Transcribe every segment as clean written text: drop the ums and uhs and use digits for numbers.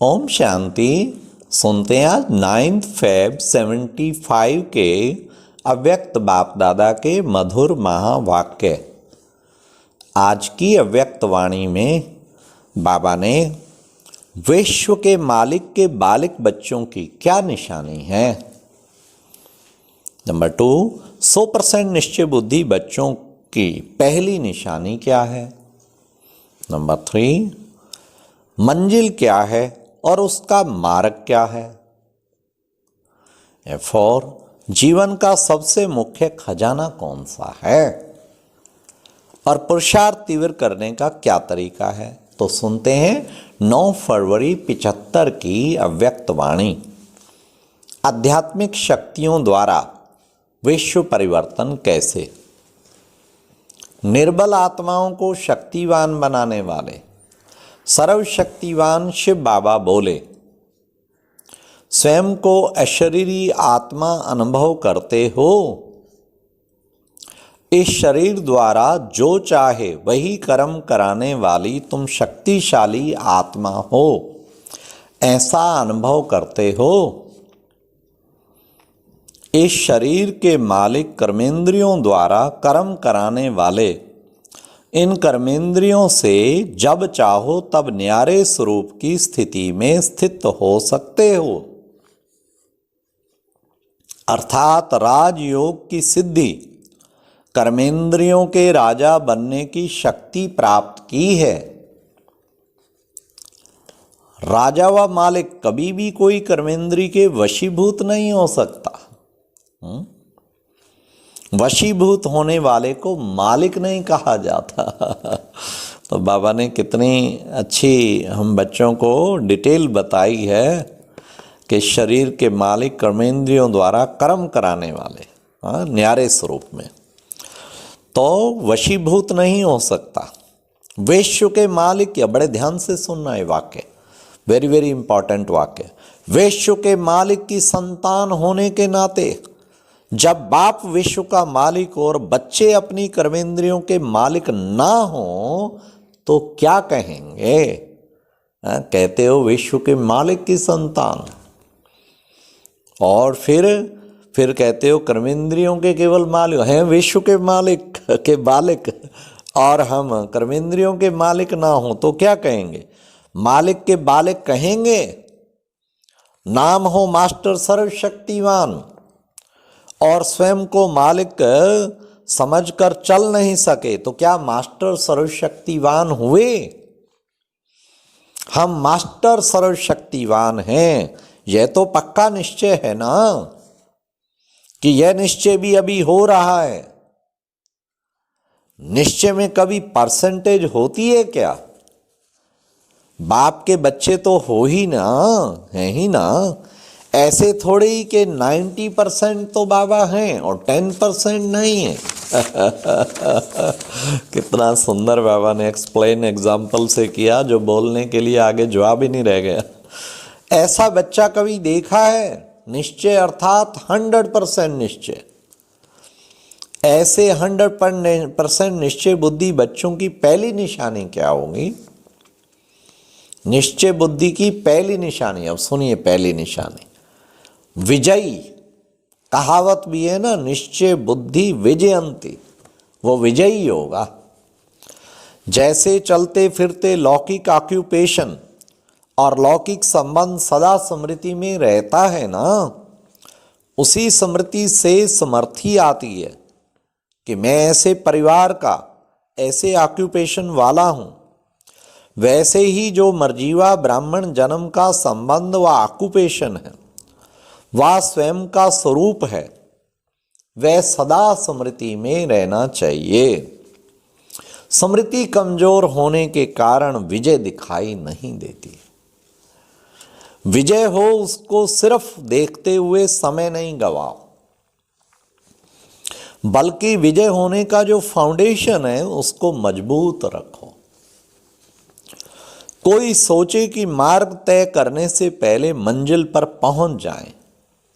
ओम शांति। सुनते हैं आज 9 फेब 75 के अव्यक्त बाप दादा के मधुर महावाक्य। आज की अव्यक्त वाणी में बाबा ने विश्व के मालिक के बालिक बच्चों की क्या निशानी है। नंबर 2, 100% निश्चय बुद्धि बच्चों की पहली निशानी क्या है। नंबर 3, मंजिल क्या है और उसका मार्ग क्या है। 4, जीवन का सबसे मुख्य खजाना कौन सा है और पुरुषार्थ तीव्र करने का क्या तरीका है। तो सुनते हैं 9 फरवरी 75 की अव्यक्त वाणी। आध्यात्मिक शक्तियों द्वारा विश्व परिवर्तन कैसे। निर्बल आत्माओं को शक्तिवान बनाने वाले सर्वशक्तिवान शिव बाबा बोले, स्वयं को अशरीरी आत्मा अनुभव करते हो। इस शरीर द्वारा जो चाहे वही कर्म कराने वाली तुम शक्तिशाली आत्मा हो, ऐसा अनुभव करते हो। इस शरीर के मालिक कर्मेंद्रियों द्वारा कर्म कराने वाले इन कर्मेंद्रियों से जब चाहो तब न्यारे स्वरूप की स्थिति में स्थित हो सकते हो, अर्थात राजयोग की सिद्धि कर्मेंद्रियों के राजा बनने की शक्ति प्राप्त की है। राजा व मालिक कभी भी कोई कर्मेंद्री के वशीभूत नहीं हो सकता। वशीभूत होने वाले को मालिक नहीं कहा जाता। तो बाबा ने कितनी अच्छी हम बच्चों को डिटेल बताई है कि शरीर के मालिक कर्मेंद्रियों द्वारा कर्म कराने वाले न्यारे स्वरूप में तो वशीभूत नहीं हो सकता। विश्व के मालिक, या बड़े ध्यान से सुनना है वाक्य, वेरी वेरी इंपॉर्टेंट वाक्य। विश्व के मालिक की संतान होने के नाते जब बाप विश्व का मालिक और बच्चे अपनी कर्मेंद्रियों के मालिक ना हो तो क्या कहेंगे। कहते हो विश्व के मालिक की संतान, और फिर कहते हो कर्मेंद्रियों के केवल मालिक हैं, विश्व के मालिक के बालिक, और हम कर्मेंद्रियों के मालिक ना हो तो क्या कहेंगे। मालिक के बालिक कहेंगे। नाम हो मास्टर सर्वशक्तिवान और स्वयं को मालिक समझकर चल नहीं सके तो क्या मास्टर सर्वशक्तिवान हुए। हम मास्टर सर्वशक्तिवान हैं, यह तो पक्का निश्चय है ना, कि यह निश्चय भी अभी हो रहा है। निश्चय में कभी परसेंटेज होती है क्या। बाप के बच्चे तो हो ही ना, है ही ना। ऐसे थोड़े ही कि 90% तो बाबा हैं और 10% नहीं है। कितना सुंदर बाबा ने एक्सप्लेन एग्जाम्पल से किया, जो बोलने के लिए आगे जवाब ही नहीं रह गया। ऐसा बच्चा कभी देखा है। निश्चय अर्थात 100% निश्चय। ऐसे 100% निश्चय बुद्धि बच्चों की पहली निशानी क्या होगी। निश्चय बुद्धि की पहली निशानी, अब सुनिए पहली निशानी, विजयी। कहावत भी है ना, निश्चय बुद्धि विजयंती, वो विजयी होगा। जैसे चलते फिरते लौकिक ऑक्यूपेशन और लौकिक संबंध सदा स्मृति में रहता है ना, उसी स्मृति से समर्थी आती है कि मैं ऐसे परिवार का, ऐसे ऑक्यूपेशन वाला हूं। वैसे ही जो मर्जीवा ब्राह्मण जन्म का संबंध व ऑक्यूपेशन है, वह स्वयं का स्वरूप है, वह सदा स्मृति में रहना चाहिए। स्मृति कमजोर होने के कारण विजय दिखाई नहीं देती। विजय हो उसको सिर्फ देखते हुए समय नहीं गवाओ, बल्कि विजय होने का जो फाउंडेशन है उसको मजबूत रखो। कोई सोचे कि मार्ग तय करने से पहले मंजिल पर पहुंच जाए,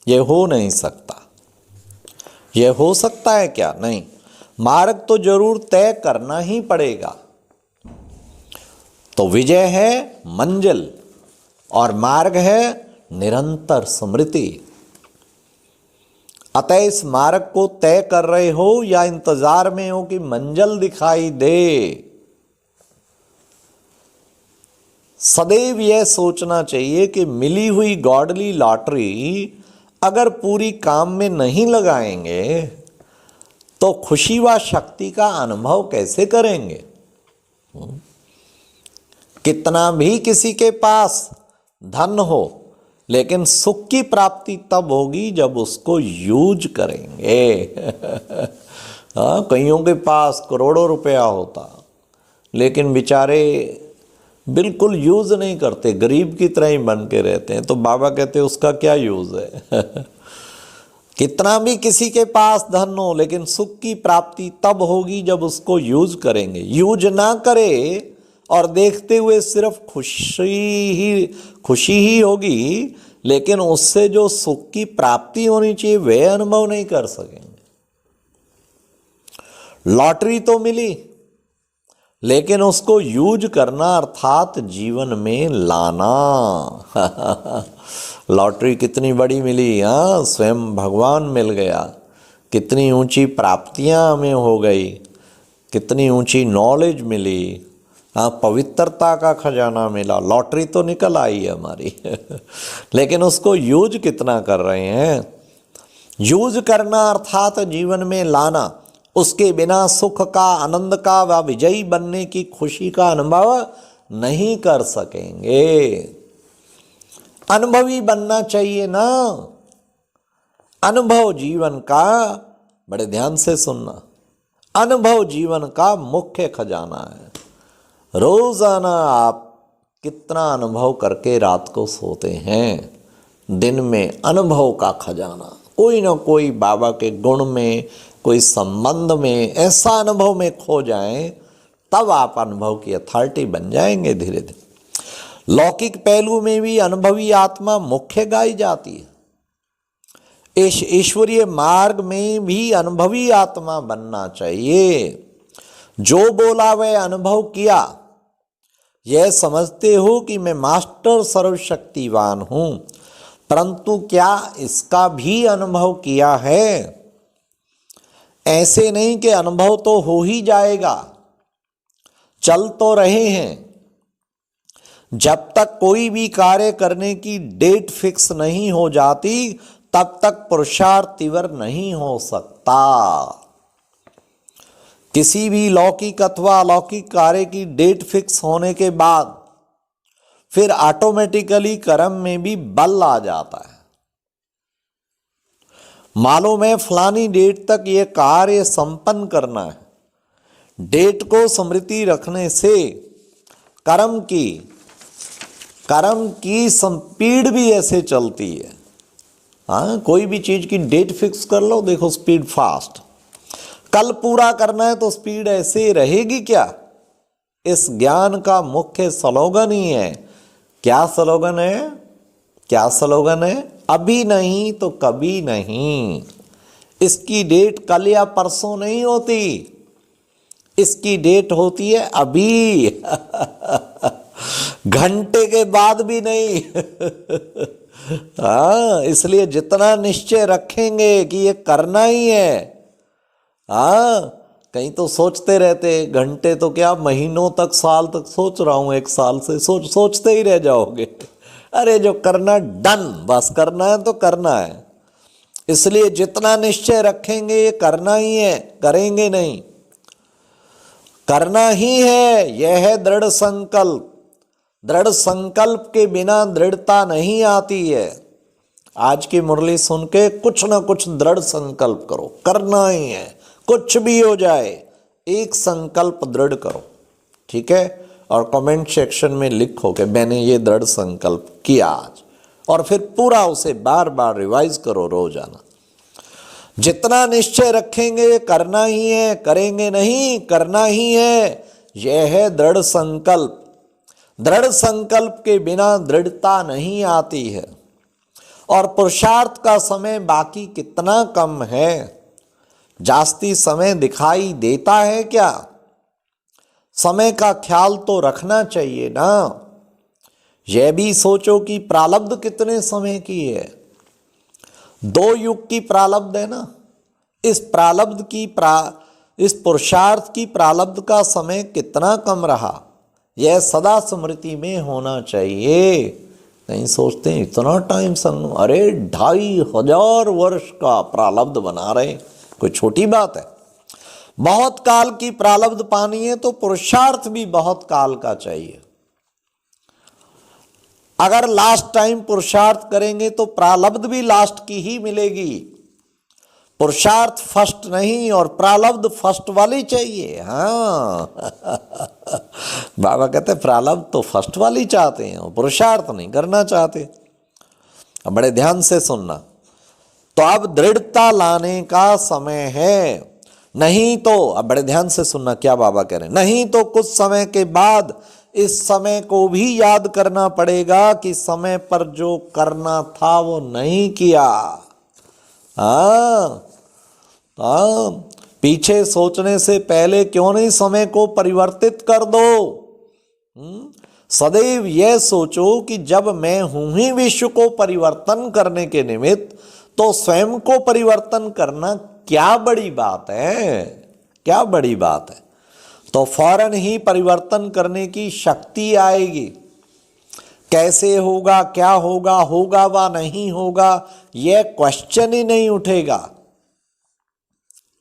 यह हो नहीं सकता। यह हो सकता है क्या? नहीं। मार्ग तो जरूर तय करना ही पड़ेगा। तो विजय है मंजिल, और मार्ग है निरंतर स्मृति। अतः इस मार्ग को तय कर रहे हो या इंतजार में हो कि मंजिल दिखाई दे, सदैव यह सोचना चाहिए कि मिली हुई गॉडली लॉटरी अगर पूरी काम में नहीं लगाएंगे तो खुशी व शक्ति का अनुभव कैसे करेंगे। कितना भी किसी के पास धन हो, लेकिन सुख की प्राप्ति तब होगी जब उसको यूज करेंगे। हाँ, कईयों के पास करोड़ों रुपया होता, लेकिन बेचारे बिल्कुल यूज नहीं करते, गरीब की तरह ही बन के रहते हैं। तो बाबा कहते हैं उसका क्या यूज है। कितना भी किसी के पास धन हो, लेकिन सुख की प्राप्ति तब होगी जब उसको यूज करेंगे। यूज ना करे और देखते हुए सिर्फ खुशी ही होगी, लेकिन उससे जो सुख की प्राप्ति होनी चाहिए वह अनुभव नहीं कर सकेंगे। लॉटरी तो मिली, लेकिन उसको यूज करना अर्थात जीवन में लाना। लॉटरी कितनी बड़ी मिली, हाँ, स्वयं भगवान मिल गया, कितनी ऊंची प्राप्तियां हमें हो गई, कितनी ऊंची नॉलेज मिली, हाँ, पवित्रता का खजाना मिला। लॉटरी तो निकल आई है हमारी। लेकिन उसको यूज कितना कर रहे हैं। यूज करना अर्थात जीवन में लाना। उसके बिना सुख का, आनंद का व विजयी बनने की खुशी का अनुभव नहीं कर सकेंगे। अनुभवी बनना चाहिए ना। अनुभव जीवन का, बड़े ध्यान से सुनना, अनुभव जीवन का मुख्य खजाना है। रोजाना आप कितना अनुभव करके रात को सोते हैं। दिन में अनुभव का खजाना, कोई ना कोई बाबा के गुण में, कोई संबंध में ऐसा अनुभव में खो जाएं, तब आप अनुभव की अथॉरिटी बन जाएंगे धीरे धीरे। लौकिक पहलू में भी अनुभवी आत्मा मुख्य गाई जाती है। इस ईश्वरीय मार्ग में भी अनुभवी आत्मा बनना चाहिए। जो बोला वह अनुभव किया। यह समझते हो कि मैं मास्टर सर्वशक्तिवान हूं, परंतु क्या इसका भी अनुभव किया है। ऐसे नहीं कि अनुभव तो हो ही जाएगा, चल तो रहे हैं। जब तक कोई भी कार्य करने की डेट फिक्स नहीं हो जाती, तब तक पुरुषार्थ तीव्र नहीं हो सकता। किसी भी लौकिक अथवा अलौकिक कार्य की डेट फिक्स होने के बाद फिर ऑटोमेटिकली कर्म में भी बल आ जाता है। मालूम है फलानी डेट तक यह कार्य संपन्न करना है। डेट को स्मृति रखने से कर्म की स्पीड भी ऐसे चलती है। हाँ, कोई भी चीज की डेट फिक्स कर लो, देखो स्पीड फास्ट। कल पूरा करना है तो स्पीड ऐसे रहेगी क्या। इस ज्ञान का मुख्य स्लोगन ही है। क्या स्लोगन है, क्या स्लोगन है। अभी नहीं तो कभी नहीं। इसकी डेट कल या परसों नहीं होती, इसकी डेट होती है अभी। घंटे के बाद भी नहीं। हाँ, इसलिए जितना निश्चय रखेंगे कि ये करना ही है। हाँ, कहीं तो सोचते रहते, घंटे तो क्या महीनों तक, साल तक सोच रहा हूं, एक साल से सोचते ही रह जाओगे। अरे जो करना डन, बस करना है तो करना है। इसलिए जितना निश्चय रखेंगे ये करना ही है, करेंगे नहीं, करना ही है। यह है दृढ़ संकल्प। दृढ़ संकल्प के बिना दृढ़ता नहीं आती है। आज की मुरली सुन के कुछ ना कुछ दृढ़ संकल्प करो, करना ही है, कुछ भी हो जाए, एक संकल्प दृढ़ करो, ठीक है। और कमेंट सेक्शन में लिखो कि मैंने ये दृढ़ संकल्प किया आज, और फिर पूरा उसे बार बार रिवाइज करो रोजाना। जितना निश्चय रखेंगे करना ही है, करेंगे नहीं, करना ही है। यह है दृढ़ संकल्प। दृढ़ संकल्प के बिना दृढ़ता नहीं आती है। और पुरुषार्थ का समय बाकी कितना कम है। जास्ती समय दिखाई देता है क्या। समय का ख्याल तो रखना चाहिए ना। यह भी सोचो कि प्रारब्ध कितने समय की है। 2 युग की प्रारब्ध है ना। इस प्रारब्ध की इस पुरुषार्थ की प्रारब्ध का समय कितना कम रहा, यह सदा स्मृति में होना चाहिए। नहीं सोचते इतना टाइम संग, अरे 2500 वर्ष का प्रारब्ध बना रहे, कोई छोटी बात है। बहुत काल की प्रारब्ध पानी है तो पुरुषार्थ भी बहुत काल का चाहिए। अगर लास्ट टाइम पुरुषार्थ करेंगे तो प्रारब्ध भी लास्ट की ही मिलेगी। पुरुषार्थ फर्स्ट नहीं और प्रारब्ध फर्स्ट वाली चाहिए। हाँ बाबा कहते प्रारब्ध तो फर्स्ट वाली चाहते हैं, पुरुषार्थ नहीं करना चाहते। अब बड़े ध्यान से सुनना। तो अब दृढ़ता लाने का समय है, नहीं तो, अब बड़े ध्यान से सुनना क्या बाबा कह रहे हैं, नहीं तो कुछ समय के बाद इस समय को भी याद करना पड़ेगा कि समय पर जो करना था वो नहीं किया। हाँ, पीछे सोचने से पहले क्यों नहीं समय को परिवर्तित कर दो। सदैव यह सोचो कि जब मैं हूं ही विश्व को परिवर्तन करने के निमित्त, तो स्वयं को परिवर्तन करना क्या बड़ी बात है, क्या बड़ी बात है। तो फौरन ही परिवर्तन करने की शक्ति आएगी। कैसे होगा, क्या होगा, होगा व नहीं होगा, यह क्वेश्चन ही नहीं उठेगा।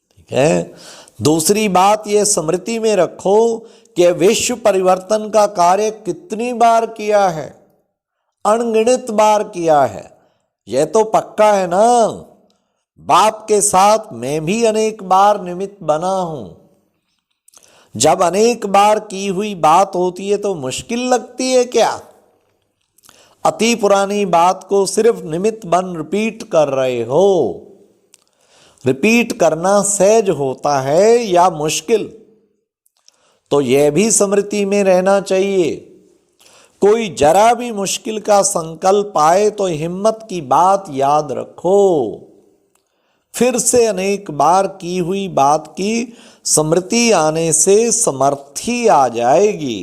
ठीक है। दूसरी बात यह स्मृति में रखो कि विश्व परिवर्तन का कार्य कितनी बार किया है, अनगिनत बार किया है। यह तो पक्का है ना। बाप के साथ मैं भी अनेक बार निमित्त बना हूं। जब अनेक बार की हुई बात होती है तो मुश्किल लगती है क्या? अति पुरानी बात को सिर्फ निमित्त बन रिपीट कर रहे हो। रिपीट करना सहज होता है या मुश्किल? तो यह भी स्मृति में रहना चाहिए। कोई जरा भी मुश्किल का संकल्प आए तो हिम्मत की बात याद रखो। फिर से अनेक बार की हुई बात की स्मृति आने से समर्थी आ जाएगी।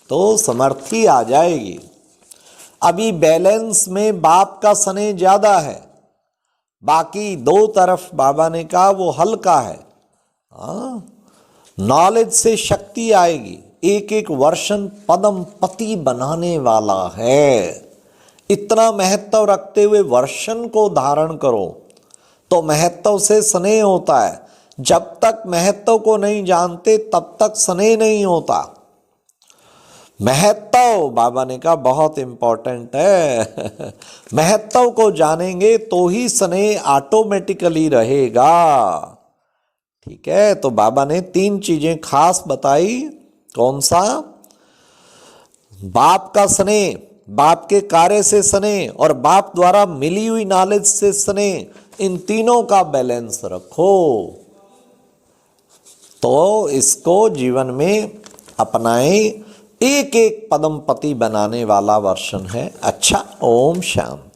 तो समर्थी आ जाएगी। अभी बैलेंस में बाप का स्नेह ज्यादा है, बाकी 2 तरफ बाबा ने कहा वो हल्का है। नॉलेज से शक्ति आएगी। एक एक वर्षन पदम पति बनाने वाला है। इतना महत्व रखते हुए वर्षन को धारण करो तो महत्व से स्नेह होता है। जब तक महत्व को नहीं जानते तब तक स्नेह नहीं होता। महत्व बाबा ने कहा बहुत इंपॉर्टेंट है। महत्व को जानेंगे तो ही स्नेह ऑटोमेटिकली रहेगा। ठीक है। तो बाबा ने 3 चीजें खास बताई। कौन सा? बाप का स्नेह, बाप के कार्य से स्नेह और बाप द्वारा मिली हुई नॉलेज से स्नेह। इन तीनों का बैलेंस रखो तो इसको जीवन में अपनाएं। एक एक पदम पति बनाने वाला वर्षन है। अच्छा, ओम शांति।